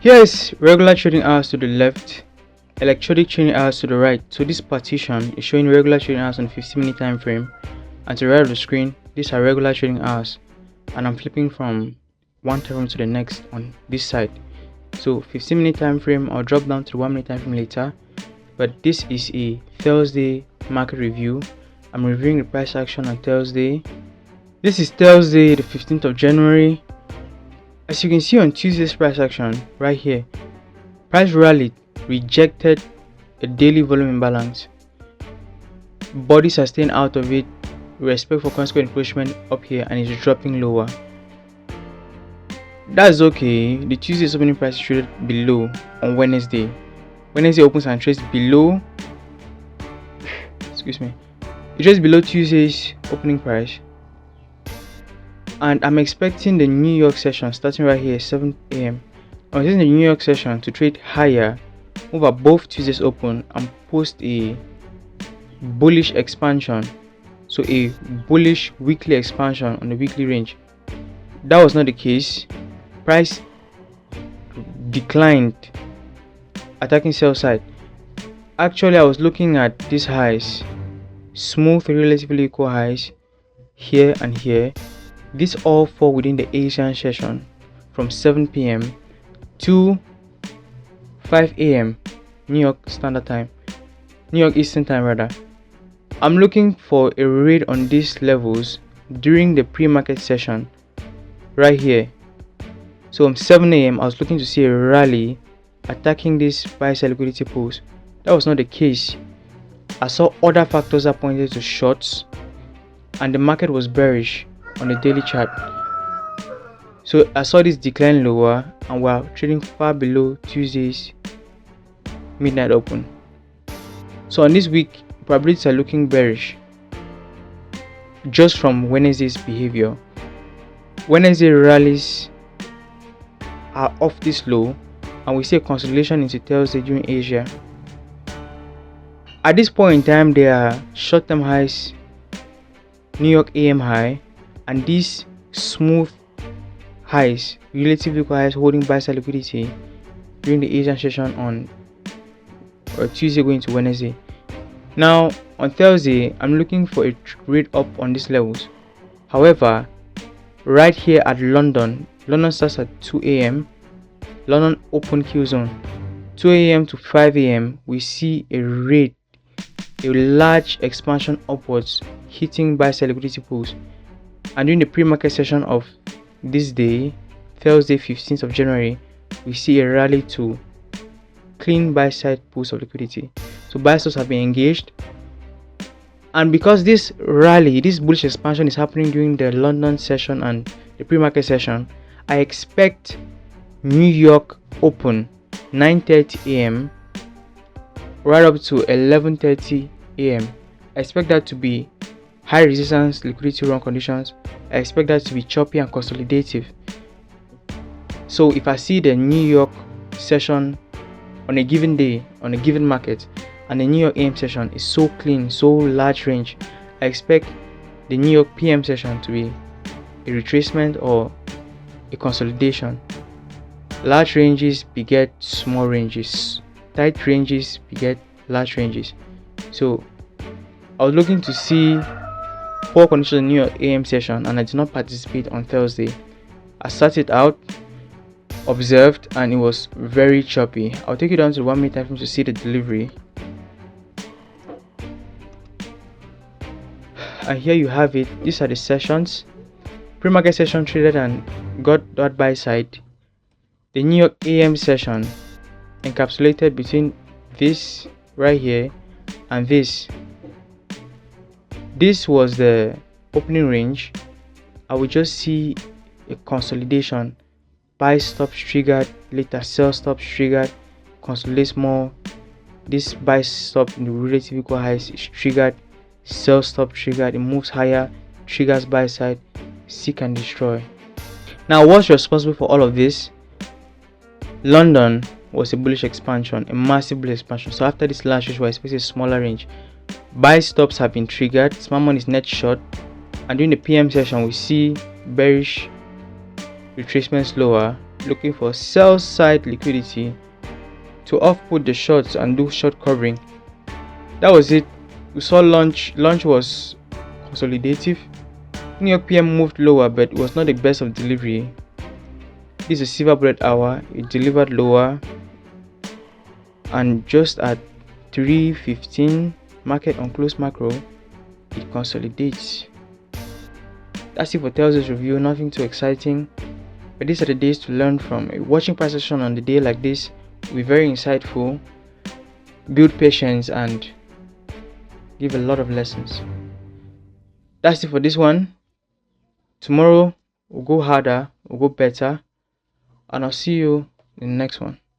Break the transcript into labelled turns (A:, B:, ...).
A: Here is regular trading hours to the left, electronic trading hours to the right. So this partition is showing regular trading hours on the 15-minute time frame, and to the right of the screen, these are regular trading hours, and I'm flipping from one time frame to the next on this side. So 15-minute time frame, I'll drop down to the 1-minute time frame later, but this is a Thursday market review. I'm reviewing the price action on Thursday. This is Thursday, the 15th of January. As you can see on Tuesday's price action right here, price rallied, rejected a daily volume imbalance. Bodies are staying out of it, respect for consequent encroachment up here, and is dropping lower. That's okay. The Tuesday's opening price is traded below on Wednesday. Wednesday opens and trades below. Excuse me. It trades below Tuesday's opening price. And I'm expecting the New York session starting right here 7 a.m. I'm expecting the New York session to trade higher move above Tuesday's open and post a bullish expansion, so a bullish weekly expansion on the weekly range. That was not the case. Price declined, attacking sell side. Actually, I was looking at these highs, smooth relatively equal highs here and here. These all fall within the HRLR session from 7 p.m. to 5 a.m. New York Standard Time, New York Eastern Time rather. I'm looking for a raid on these levels during the pre-market session right here. So from 7 a.m. I was looking to see a rally attacking this buy-sell liquidity pools. That was not the case. I saw other factors that pointed to shorts, and the market was bearish on the daily chart. So I saw this decline lower, and we're trading far below Tuesday's midnight open. So on this week, probabilities are looking bearish just from Wednesday's behavior. Wednesday rallies are off this low, and we see a consolidation into Thursday during Asia. At this point in time, there are short-term highs, New York AM high, and these smooth highs, relatively equal highs, holding buy-side liquidity during the Asian session on Tuesday going to Wednesday. Now on Thursday, I'm looking for a trade up on these levels. However, right here at London starts at 2 a.m. London open Q zone, 2 a.m. to 5 a.m. we see a raid, a large expansion upwards, hitting buy-side liquidity pools. And during the pre-market session of this day, Thursday 15th of January, we see a rally to clean buy-side pools of liquidity. So buy stocks have been engaged, and because this rally, this bullish expansion is happening during the London session and the pre-market session, I expect New York open 9:30 a.m. right up to 11:30 a.m. I expect that to be high resistance liquidity run conditions. I expect that to be choppy and consolidative. So if I see the New York session on a given day, on a given market, and the New York AM session is so clean, so large range, I expect the New York PM session to be a retracement or a consolidation. Large ranges beget small ranges, tight ranges beget large ranges. So I was looking to see poor conditions in New York AM session, and I did not participate on Thursday. I sat it out, observed, and it was very choppy. I'll take you down to 1 minute time frame to see the delivery. And here you have it. These are the sessions. Pre-market session traded and got that buy side. The New York AM session encapsulated between this right here and this. This was the opening range. I will just see a consolidation. Buy stops triggered, later sell stops triggered, consolidates more. This buy stop in the relative equal highs is triggered, sell stop triggered, it moves higher, triggers buy side, seek and destroy. Now what's responsible for all of this? London was a bullish expansion, a massive bullish expansion. So after this last range, we're expecting a smaller range. Buy stops have been triggered, smart money is net short, and during the PM session we see bearish retracements lower, looking for sell side liquidity to off-put the shorts and do short covering. That was it. We saw launch was consolidative. New York PM moved lower, but it was not the best of delivery. This is silver bullet hour. It delivered lower, and just at 3:15 market on close macro, it consolidates. That's it for Thursday's review. Nothing too exciting, but these are the days to learn from. Watching price action on the day like this will be very insightful, build patience, and give a lot of lessons. That's it for this one. Tomorrow we'll go harder, we'll go better, and I'll see you in the next one.